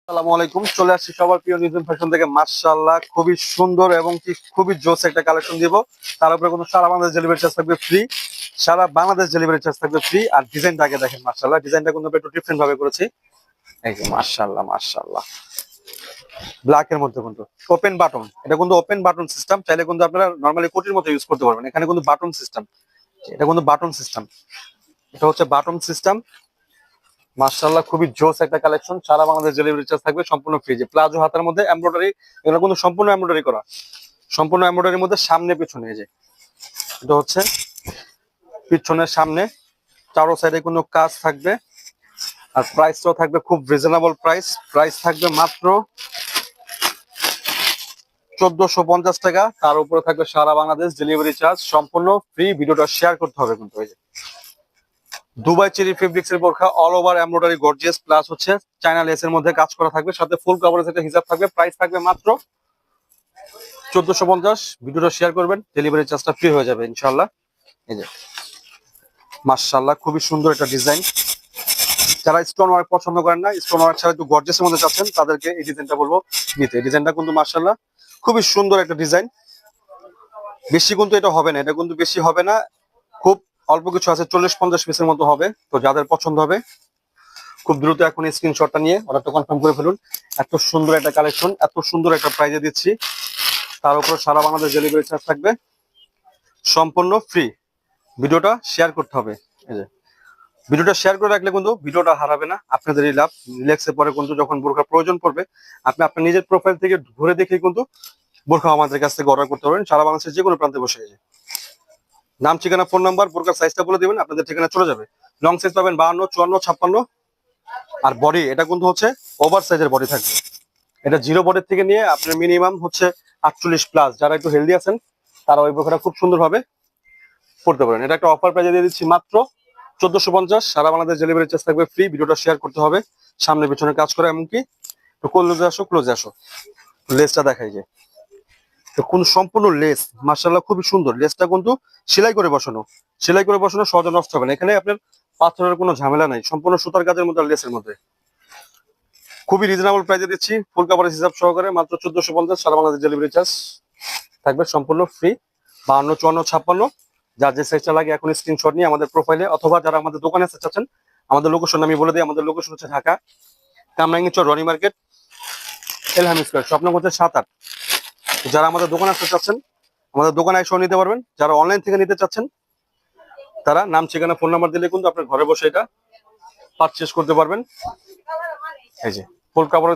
আসসালামু আলাইকুম, চলে আসছি সবার প্রিয় নিউজ ফ্যাশন থেকে। মাশাআল্লাহ খুবই সুন্দর এবং কি খুবই জোস একটা কালেকশন দিব। তার উপরে কিন্তু সারা বাংলাদেশ ডেলিভারি চার্জ থাকবে ফ্রি। সারা বাংলাদেশ ডেলিভারি চার্জ থাকবে ফ্রি। আর ডিজাইনটা আগে দেখেন, মাশাআল্লাহ ডিজাইনটা কিন্তু একটু ডিফারেন্ট ভাবে করেছি। এই যে মাশাআল্লাহ মাশাআল্লাহ, ব্ল্যাক এর মধ্যে কিন্তু ওপেন বাটন, এটা কিন্তু ওপেন বাটন সিস্টেম। চাইলে কিন্তু আপনারা নরমালি কোটির মতো ইউজ করতে পারবেন। এখানে কিন্তু বাটন সিস্টেম, এটা কিন্তু বাটন সিস্টেম, এটা হচ্ছে বাটন সিস্টেম। মাশাআল্লাহ খুবই জোস একটা কালেকশন। সারা বাংলাদেশ ডেলিভারি চার্জ থাকবে সম্পূর্ণ ফ্রি। যে প্লাজো হাতার মধ্যে এমব্রয়ডারি, এগুলো কিন্তু সম্পূর্ণ এমব্রয়ডারি করা, সম্পূর্ণ এমব্রয়ডারির মধ্যে সামনে পিছনে। এই যে এটা হচ্ছে পিছনের সামনে, চারো সাইডে কোনো কাজ থাকবে। আর প্রাইসটাও থাকবে খুব রিজনেবল প্রাইস। প্রাইস থাকবে মাত্র 1450 টাকা। তার উপরে থাকবে সারা বাংলাদেশ ডেলিভারি চার্জ সম্পূর্ণ ফ্রি। ভিডিওটা শেয়ার করতে হবে কিন্তু। এই যে দুবাই চেরি ফেব্রিক্স এর বোরখা, all over embroidery gorgeous, plus হচ্ছে চায়না লেসের মধ্যে কাজ করা থাকবে, সাথে ফুল কভারেজ একটা হিসাব থাকবে। প্রাইস থাকবে মাত্র 1450। ভিডিওটা শেয়ার করবেন, ডেলিভারি চার্জটা ফ্রি হয়ে যাবে ইনশাআল্লাহ। এই যে মাশাআল্লাহ খুবই সুন্দর একটা ডিজাইন। যারা স্টোন ওয়ার্ক পছন্দ করেন না, স্টোন ওয়ার্ক ছাড়া একটু গর্জিয়াসের মধ্যে চাচ্ছেন, তাদেরকে এই ডিজাইনটা বলবো নিতে। এই ডিজাইনটা কিন্তু মাশাআল্লাহ খুবই সুন্দর একটা ডিজাইন। বেশি কিন্তু এটা হবে না, এটা কিন্তু বেশি হবে না, খুব অল্প কিছু আছে, 40-50 পিসের মতো হবে। তো যাদের পছন্দ হবে খুব দ্রুত এখন স্ক্রিনশটটা নিয়ে অর্ডারটা কনফার্ম করে ফেলুন। এত সুন্দর একটা কালেকশন, এত সুন্দর একটা প্রাইজে দিচ্ছি। তার উপর সারা বাংলাদেশ ডেলিভারি চার্জ থাকবে সম্পূর্ণ ফ্রি। ভিডিওটা শেয়ার করতে হবে। এই যে ভিডিওটা শেয়ার করে রাখলে কিন্তু ভিডিওটা হারাবে না, আপনাদেরই লাভ। রিল্যাক্সে পরে কিন্তু যখন বোরখা প্রয়োজন পড়বে, আপনি আপনার নিজের প্রোফাইল থেকে ঘুরে দেখে কিন্তু বোরখা আমাদের কাছ থেকে অর্ডার করতে পারবেন সারা বাংলাদেশের যে কোনো প্রান্তে বসে। যায় নাম, ঠিকানা, ফোন নাম্বার, বোরকার সাইজটা বলে দিবেন, আপনাদের ঠিকানা চলে যাবে। লং সাইজ পাবেন 52, 54, 56। আর বডি এটা কিন্তু হচ্ছে ওভার সাইজের বডি থাকবে। এটা জিরো বডির থেকে নিয়ে আপনার মিনিমাম হচ্ছে 48 প্লাস। যারা একটু হেলদি আছেন তারা ওই বোরখাটা খুব সুন্দর ভাবে পড়তে পারেন। এটা একটা অফার প্রাইজে দিয়ে দিচ্ছি মাত্র 1450। সারা বাংলাদেশ ডেলিভারি চার্জ থাকবে ফ্রি। ভিডিওটা শেয়ার করতে হবে, সামনে পিছনে কাজ করে। এমনকি তো ক্লোজে আসো, ক্লোজে আসো, লেসটা দেখাই। যে তো কোন সম্পূর্ণ লেস মাশাআল্লাহ খুবই সুন্দর। লেসটা কিন্তু সেলাই করে বসানো, সেলাই করে বসানো, সহজে নষ্ট হবে না। এখানে আপনার পাথরের কোনো ঝামেলা নাই, সম্পূর্ণ সুতার কাজের মধ্যে, লেসের মধ্যে। খুবই রিজনেবল প্রাইসে দিচ্ছি, ফুল কাভারেজ হিসাব সহকারে মাত্র 1450। সারা বাংলাদেশ ডেলিভারি চার্জ থাকবে সম্পূর্ণ ফ্রি। 52, 54, 56, যার যে সাইজটা লাগে এখন স্ক্রিনশট নিয়ে আমাদের প্রোফাইলে, অথবা যারা আমাদের দোকানে আসতে চাচ্ছেন, আমাদের লোকেশন আমি বলে দিই। আমাদের লোকেশন হচ্ছে ঢাকা কামরাঙ্গীর চর, রনি মার্কেট, এলহাম স্কয়ার, স্বপ্ন হচ্ছে 7-8। যারা আমাদের দোকানে আসতে চাচ্ছেন, আমাদের দোকানে এসেও নিতে পারবেন। যারা অনলাইন থেকে নিতে চাচ্ছেন, তারা নাম, ঠিকানা, ফোন নাম্বার দিলে কিন্তু আপনার ঘরে বসে এটা পারচেজ করতে পারবেন। এই যে ফুল কাভারেজ